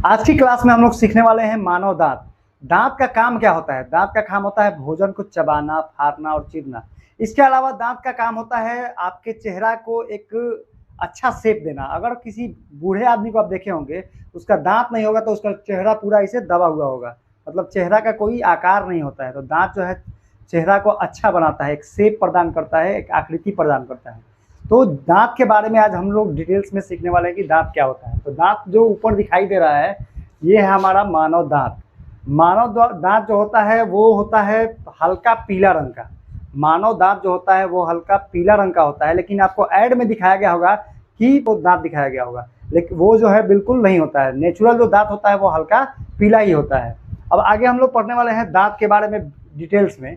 आज की क्लास में हम लोग सीखने वाले हैं मानव दांत। दांत का काम क्या होता है? दांत का काम होता है भोजन को चबाना, फाड़ना और चीरना। इसके अलावा दांत का काम होता है आपके चेहरा को एक अच्छा शेप देना। अगर किसी बूढ़े आदमी को आप देखे होंगे, उसका दांत नहीं होगा तो उसका चेहरा पूरा इसे दबा हुआ होगा, मतलब चेहरा का कोई आकार नहीं होता है। तो दांत जो है चेहरा को अच्छा बनाता है, एक शेप प्रदान करता है, एक आकृति प्रदान करता है। तो दांत के बारे में आज हम लोग डिटेल्स में सीखने वाले हैं कि दांत क्या होता है। तो दांत जो ऊपर दिखाई दे रहा है, ये है हमारा मानव दांत। मानव दांत जो होता है वो होता है हल्का पीला रंग का। मानव दांत जो होता है वो हल्का पीला रंग का होता है, लेकिन आपको ऐड में दिखाया गया होगा कि वो दांत दिखाया गया होगा, लेकिन वो जो है बिल्कुल नहीं होता है। नेचुरल जो दांत होता है वो हल्का पीला ही होता है। अब आगे हम लोग पढ़ने वाले हैं दांत के बारे में डिटेल्स में।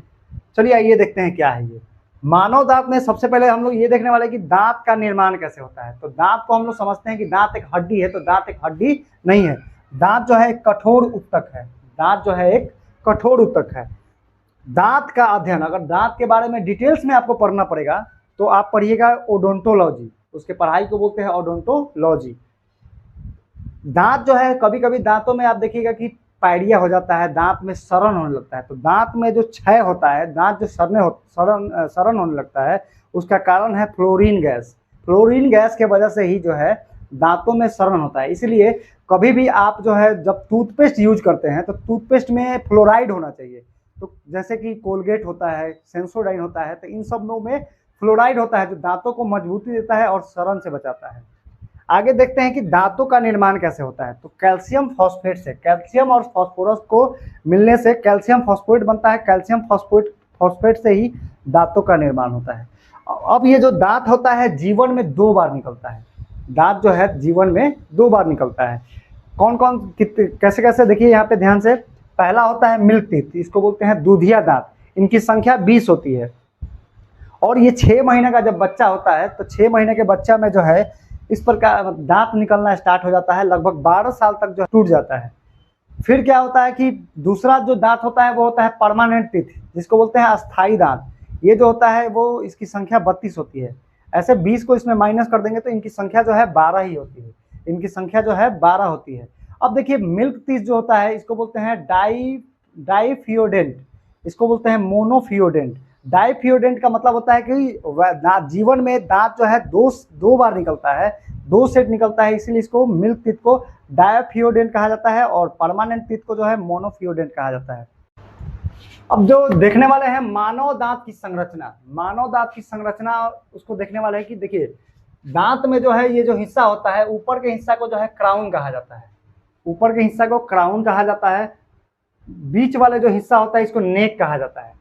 चलिए आइए देखते हैं क्या है ये मानव दांत में। सबसे पहले हम लोग ये देखने वाले हैं कि दांत का निर्माण कैसे होता है। तो दांत को हम लोग समझते हैं कि दांत एक हड्डी है, तो दांत एक हड्डी नहीं है। दांत जो है एक कठोर उत्तक है। दांत जो है एक कठोर उत्तक है। दांत का अध्ययन, अगर दांत के बारे में डिटेल्स में आपको पढ़ना पड़ेगा तो आप पढ़िएगा ओडोंटोलॉजी। उसके पढ़ाई को बोलते हैं ओडोंटोलॉजी। दांत जो है कभी कभी दांतों में आप देखिएगा कि पायरिया हो जाता है, दांत में सड़न होने लगता है। तो दांत में जो क्षय होता है, दांत जो सड़न होने लगता है, उसका कारण है फ्लोरीन गैस। फ्लोरीन गैस के वजह से ही जो है दांतों में सड़न होता है। इसलिए कभी भी आप जो है जब टूथपेस्ट यूज करते हैं तो टूथपेस्ट में फ्लोराइड होना चाहिए। तो जैसे कि कोलगेट होता है, सेंसोडाइन होता है, तो इन सब में फ्लोराइड होता है जो दांतों को मजबूती देता है और सड़न से बचाता है। आगे देखते हैं कि दांतों का निर्माण कैसे होता है। तो कैल्शियम फॉस्फेट से, कैल्शियम और फास्फोरस को मिलने से कैल्शियम फॉस्फेट बनता है। कैल्शियम फॉस्फेट से ही दांतों का निर्माण होता है। अब ये जो दांत होता है जीवन में 2 बार निकलता है। दांत जो है जीवन में 2 बार निकलता है। कौन कौन कैसे कैसे देखिए यहाँ पे ध्यान से। पहला होता है मिल्क टीथ, इसको बोलते हैं दूधिया दांत। इनकी संख्या 20 होती है और ये 6 महीने का जब बच्चा होता है तो 6 महीने के बच्चा में जो है इस प्रकार दांत निकलना स्टार्ट हो जाता है। लगभग 12 साल तक जो टूट जाता है। फिर क्या होता है कि दूसरा जो दांत होता है वो होता है परमानेंट टीथ, जिसको बोलते हैं अस्थाई दांत। ये जो होता है वो इसकी संख्या 32 होती है। ऐसे 20 को इसमें माइनस कर देंगे तो इनकी संख्या जो है 12 ही होती है। इनकी संख्या जो है 12 होती है। अब देखिए मिल्क टीथ जो होता है इसको बोलते हैं डाइफियोडेंट, इसको बोलते हैं मोनोफियोडेंट। डाइफियोडेंट का मतलब होता है कि जीवन में दांत जो है दो बार निकलता है, 2 सेट निकलता है, इसीलिए इसको मिल्क टीथ को डाइफियोडेंट कहा जाता है और परमानेंट टीथ को जो है मोनोफियोडेंट कहा जाता है। अब जो देखने वाले हैं मानव दांत की संरचना। मानव दांत की संरचना उसको देखने वाले हैं कि देखिए दांत में जो है ये जो हिस्सा होता है, ऊपर के हिस्सा को जो है क्राउन कहा जाता है। ऊपर के हिस्सा को क्राउन कहा जाता है। बीच वाले जो हिस्सा होता है इसको नेक कहा जाता है।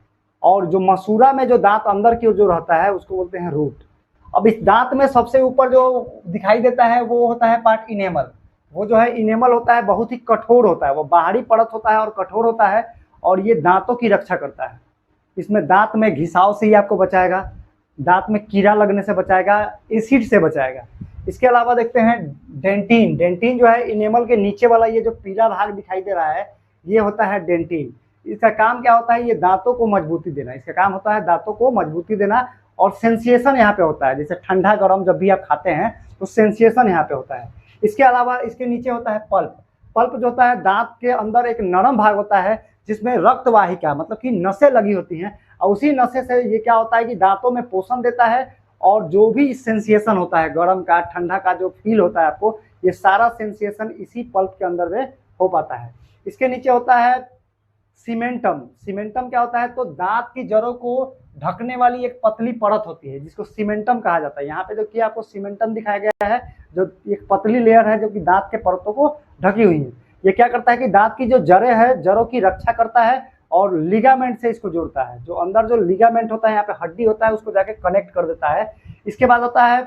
और जो मसूरा में जो दांत अंदर की ओर जो रहता है उसको बोलते हैं रूट। अब इस दांत में सबसे ऊपर जो दिखाई देता है वो होता है पार्ट इनेमल। वो जो है इनेमल होता है, बहुत ही कठोर होता है। वो बाहरी परत होता है और कठोर होता है और ये दांतों की रक्षा करता है। इसमें दांत में घिसाव से ही आपको बचाएगा, दांत में कीड़ा लगने से बचाएगा, एसिड से बचाएगा। इसके अलावा देखते हैं डेंटिन। डेंटिन जो है इनेमल के नीचे वाला ये जो पीला भाग दिखाई दे रहा है ये होता है डेंटिन। इसका काम क्या होता है? ये दांतों को मजबूती देना। इसका काम होता है दांतों को मजबूती देना और सेंसिएशन यहाँ पे होता है। जैसे ठंडा गर्म जब भी आप खाते हैं तो सेंसिएशन यहाँ पे होता है। इसके अलावा इसके नीचे होता है पल्प। पल्प जो होता है दांत के अंदर एक नरम भाग होता है जिसमें रक्तवाहिका मतलब कि नसें लगी होती हैं और उसी नशे से ये क्या होता है कि दांतों में पोषण देता है और जो भी सेंसिएशन होता है गर्म का ठंडा का जो फील होता है आपको, ये सारा सेंसिएशन इसी पल्प के अंदर में हो पाता है। इसके नीचे होता है सीमेंटम। सीमेंटम क्या होता है? तो दांत की जड़ों को ढकने वाली एक पतली परत होती है जिसको सीमेंटम कहा जाता है। यहाँ पे जो कि आपको सीमेंटम दिखाया गया है, जो एक पतली लेयर है जो कि दांत के परतों को ढकी हुई है। ये क्या करता है कि दांत की जो जड़ें हैं जड़ों की रक्षा करता है और लिगामेंट से इसको जोड़ता है। जो अंदर जो लिगामेंट होता है यहाँ पे हड्डी होता है उसको जाके कनेक्ट कर देता है। इसके बाद होता है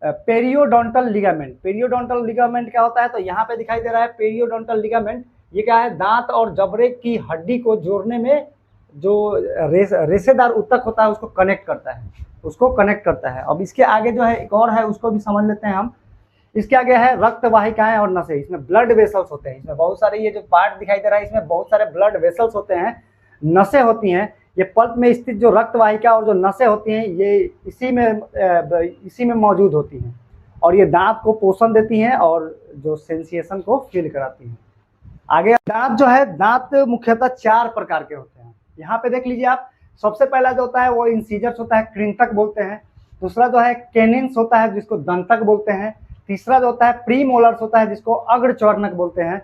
पेरियोडोंटल लिगामेंट। पेरियोडोंटल लिगामेंट क्या होता है? तो यहाँ पे दिखाई दे रहा है पेरियोडोंटल लिगामेंट। ये क्या है? दांत और जबड़े की हड्डी को जोड़ने में जो रेशेदार ऊतक होता है उसको कनेक्ट करता है, उसको कनेक्ट करता है। अब इसके आगे जो है एक और है उसको भी समझ लेते हैं हम। इसके आगे है रक्त वाहिकाएं और नसें। इसमें ब्लड वेसल्स होते हैं। इसमें बहुत सारे ये जो पार्ट दिखाई दे रहा है इसमें बहुत सारे ब्लड वेसल्स होते हैं, नसें होती हैं। ये पल्प में स्थित जो रक्त वाहिका और जो नसें होती हैं ये इसी में मौजूद होती हैं। और ये दांत को पोषण देती हैं और जो सेंसेशन को फील कराती हैं। आगे दांत जो है, दांत मुख्यतः 4 प्रकार के होते हैं। यहाँ पे देख लीजिए आप, सबसे पहला जो होता है वो इंसीजर्स होता है, कृंतक बोलते हैं। दूसरा जो है कैनिन्स होता है, जिसको दंतक बोलते हैं। तीसरा जो होता है प्रीमोलर्स होता है, जिसको अग्रचर्णक बोलते हैं।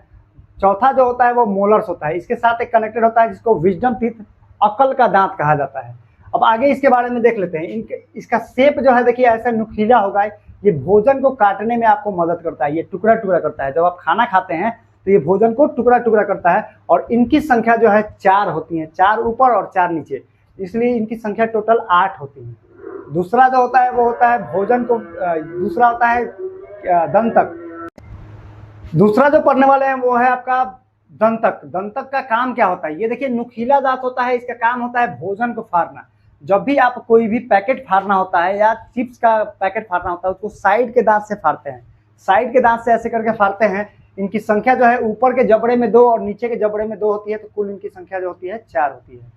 चौथा जो होता है वो मोलर्स होता है। इसके साथ एक कनेक्टेड होता है जिसको विजडम टीथ, अक्ल का दांत कहा जाता है। अब आगे इसके बारे में देख लेते हैं। इसका शेप जो है देखिए ऐसा नुकीला होगा। ये भोजन को काटने में आपको मदद करता है, ये टुकड़ा टुकड़ा करता है। जब आप खाना खाते हैं तो ये भोजन को टुकड़ा टुकड़ा करता है और इनकी संख्या जो है 4 होती है, 4 ऊपर और 4 नीचे, इसलिए इनकी संख्या टोटल 8 होती है। दूसरा जो होता है वो होता है भोजन को, दूसरा होता है दंतक। दूसरा जो पढ़ने वाले हैं वो है आपका दंतक। दंतक का काम क्या होता है? ये देखिए नुकीला दांत होता है, इसका काम होता है भोजन को फाड़ना। जब भी आप कोई भी पैकेट फाड़ना होता है या चिप्स का पैकेट फाड़ना होता है, उसको साइड के दांत से फाड़ते हैं। साइड के दांत से ऐसे करके फाड़ते हैं। इनकी संख्या जो है ऊपर के जबड़े में 2 और नीचे के जबड़े में 2 होती है, तो कुल इनकी संख्या जो होती है 4 होती है।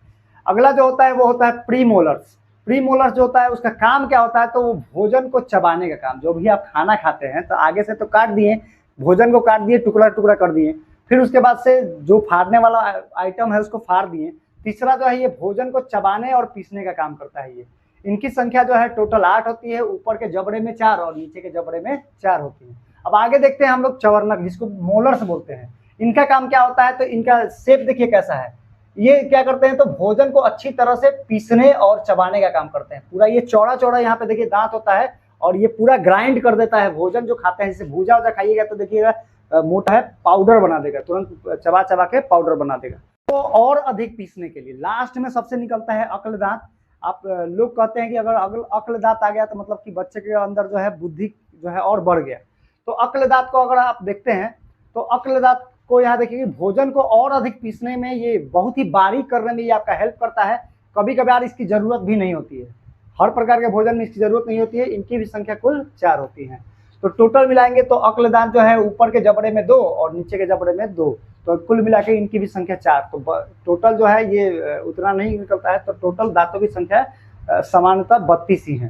अगला जो होता है वो होता है प्रीमोलर्स। प्रीमोलर्स जो होता है उसका काम क्या होता है? तो वो भोजन को चबाने का काम। जो भी आप खाना खाते हैं तो आगे से तो काट दिए, भोजन को काट दिए, टुकड़ा टुकड़ा कर दिए, फिर उसके बाद से जो फाड़ने वाला आइटम है उसको फाड़ दिए। तीसरा जो है ये भोजन को चबाने और पीसने का काम करता है। ये इनकी संख्या जो है टोटल 8 होती है, ऊपर के जबड़े में 4 और नीचे के जबड़े में 4 होती है। अब आगे देखते हैं हम लोग चवर्णक, जिसको मोलर्स बोलते हैं। इनका काम क्या होता है? तो इनका शेप देखिए कैसा है। ये क्या करते हैं? तो भोजन को अच्छी तरह से पीसने और चबाने का काम करते हैं। पूरा ये चौड़ा चौड़ा यहाँ पे देखिए दांत होता है और ये पूरा ग्राइंड कर देता है भोजन जो खाते हैं। जैसे भूजा वूजा खाइएगा तो देखिएगा मोटा है, पाउडर बना देगा, तुरंत चबा चबा के पाउडर बना देगा। तो और अधिक पीसने के लिए लास्ट में सबसे निकलता है अक्ल दांत। आप लोग कहते हैं कि अगर अक्ल दांत आ गया तो मतलब कि बच्चे के अंदर जो है बुद्धि जो है और बढ़ गया। तो अक्ल दांत को अगर आप देखते हैं तो अक्ल दांत को यहाँ देखिए भोजन को और अधिक पीसने में, ये बहुत ही बारीक करने में ये आपका हेल्प करता है। कभी कभार इसकी जरूरत भी नहीं होती है, हर प्रकार के भोजन में इसकी जरूरत नहीं होती है। इनकी भी संख्या कुल 4 होती है। तो टोटल मिलाएंगे तो अक्ल दांत जो है ऊपर के जबड़े में 2 और नीचे के जबड़े में 2, तो कुल मिला के इनकी भी संख्या 4। तो टोटल जो है ये उतना नहीं निकलता है। तो टोटल दांतों की संख्या सामान्यतः 32 ही है।